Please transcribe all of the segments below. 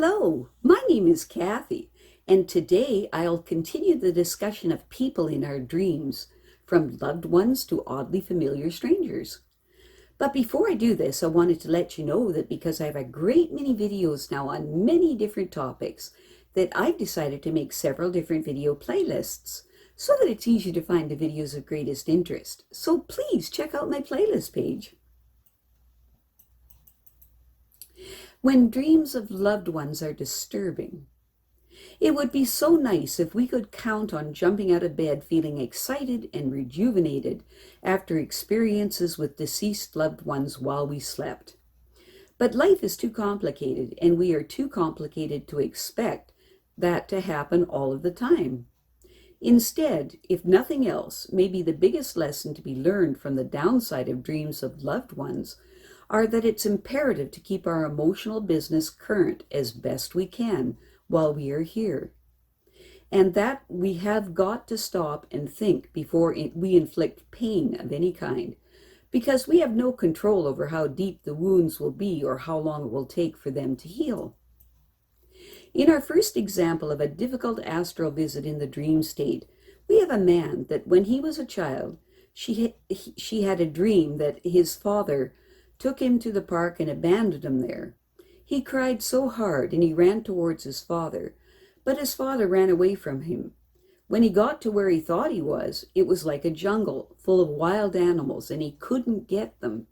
Hello, my name is Kathy, and today I'll continue the discussion of people in our dreams, from loved ones to oddly familiar strangers. But before I do this, I wanted to let you know that because I have a great many videos now on many different topics, that I've decided to make several different video playlists so that it's easy to find the videos of greatest interest. So please check out my playlist page. When dreams of loved ones are disturbing, it would be so nice if we could count on jumping out of bed feeling excited and rejuvenated after experiences with deceased loved ones while we slept. But life is too complicated, and we are too complicated to expect that to happen all of the time. Instead, if nothing else, maybe the biggest lesson to be learned from the downside of dreams of loved ones are that it's imperative to keep our emotional business current as best we can while we are here. And that we have got to stop and think before we inflict pain of any kind, because we have no control over how deep the wounds will be or how long it will take for them to heal. In our first example of a difficult astral visit in the dream state, we have a man that when he was a child, she had a dream that his father took him to the park and abandoned him there. He cried so hard and he ran towards his father, but his father ran away from him. When he got to where he thought he was, it was like a jungle full of wild animals and he couldn't get them.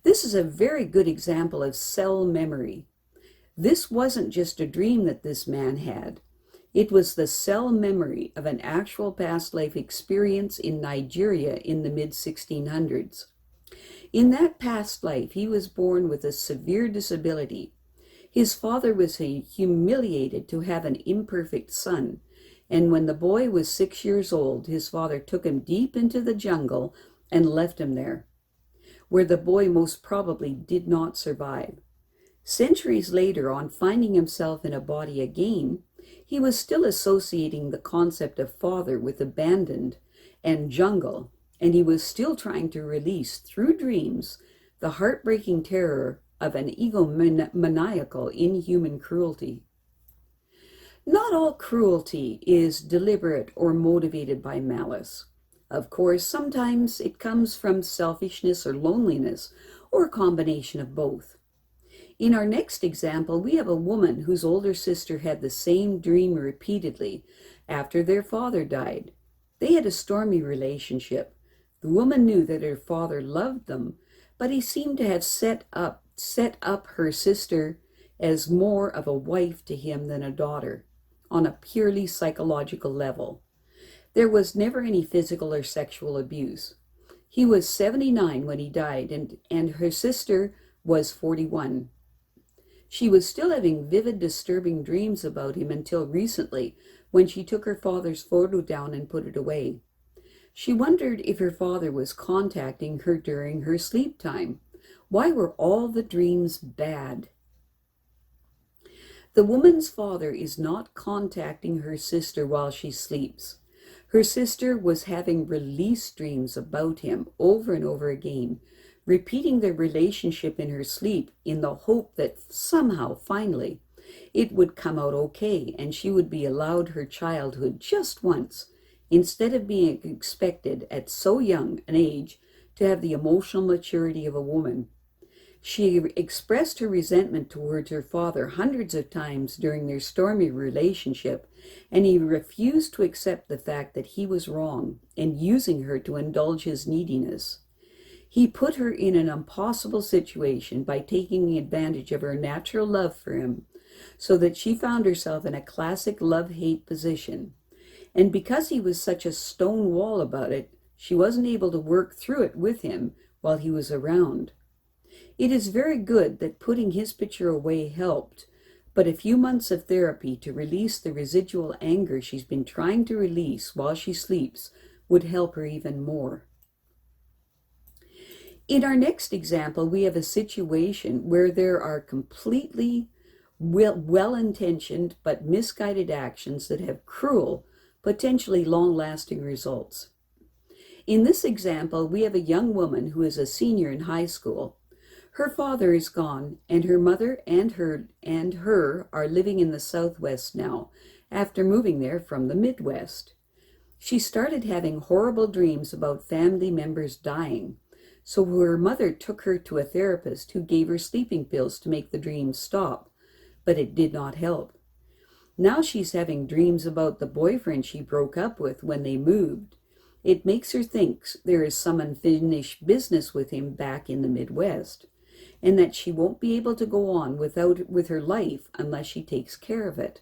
This is a very good example of cell memory. This wasn't just a dream that this man had. It was the cell memory of an actual past life experience in Nigeria in the mid-1600s. In that past life, he was born with a severe disability. His father was humiliated to have an imperfect son, and when the boy was 6 years old, his father took him deep into the jungle and left him there, where the boy most probably did not survive. Centuries later, on finding himself in a body again, he was still associating the concept of father with abandoned and jungle, and he was still trying to release, through dreams, the heartbreaking terror of an egomaniacal, inhuman cruelty. Not all cruelty is deliberate or motivated by malice. Of course, sometimes it comes from selfishness or loneliness, or a combination of both. In our next example, we have a woman whose older sister had the same dream repeatedly after their father died. They had a stormy relationship. The woman knew that her father loved them, but he seemed to have set up her sister as more of a wife to him than a daughter, on a purely psychological level. There was never any physical or sexual abuse. He was 79 when he died, and her sister was 41. She was still having vivid, disturbing dreams about him until recently, when she took her father's photo down and put it away. She wondered if her father was contacting her during her sleep time. Why were all the dreams bad? The woman's father is not contacting her sister while she sleeps. Her sister was having release dreams about him over and over again, repeating their relationship in her sleep in the hope that somehow, finally, it would come out okay and she would be allowed her childhood just once, instead of being expected at so young an age to have the emotional maturity of a woman. She expressed her resentment towards her father hundreds of times during their stormy relationship, and he refused to accept the fact that he was wrong and using her to indulge his neediness. He put her in an impossible situation by taking advantage of her natural love for him, so that she found herself in a classic love-hate position. And because he was such a stone wall about it, she wasn't able to work through it with him while he was around. It is very good that putting his picture away helped, but a few months of therapy to release the residual anger she's been trying to release while she sleeps would help her even more. In our next example, we have a situation where there are completely well-intentioned but misguided actions that have cruel, potentially long-lasting results. In this example, we have a young woman who is a senior in high school. Her father is gone, and her mother and her are living in the Southwest now, after moving there from the Midwest. She started having horrible dreams about family members dying, so her mother took her to a therapist who gave her sleeping pills to make the dreams stop, but it did not help. Now she's having dreams about the boyfriend she broke up with when they moved. It makes her think there is some unfinished business with him back in the Midwest, and that she won't be able to go on with her life unless she takes care of it.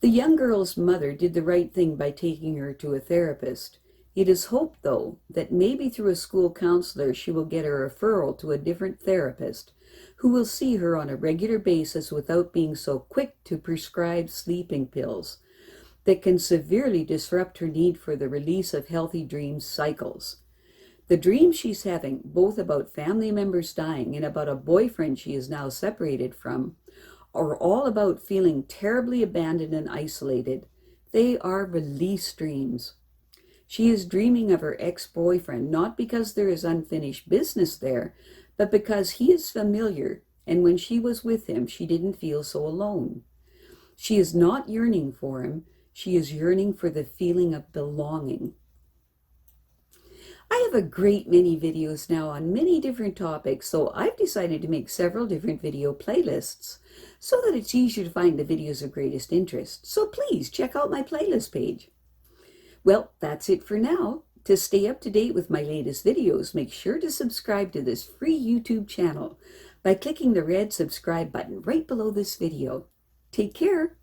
The young girl's mother did the right thing by taking her to a therapist. It is hoped, though, that maybe through a school counselor she will get a referral to a different therapist who will see her on a regular basis without being so quick to prescribe sleeping pills that can severely disrupt her need for the release of healthy dream cycles. The dreams she's having, both about family members dying and about a boyfriend she is now separated from, are all about feeling terribly abandoned and isolated. They are release dreams. She is dreaming of her ex-boyfriend, not because there is unfinished business there, but because he is familiar, and when she was with him, she didn't feel so alone. She is not yearning for him. She is yearning for the feeling of belonging. I have a great many videos now on many different topics, so I've decided to make several different video playlists so that it's easier to find the videos of greatest interest. So please check out my playlist page. Well, that's it for now. To stay up to date with my latest videos, make sure to subscribe to this free YouTube channel by clicking the red subscribe button right below this video. Take care.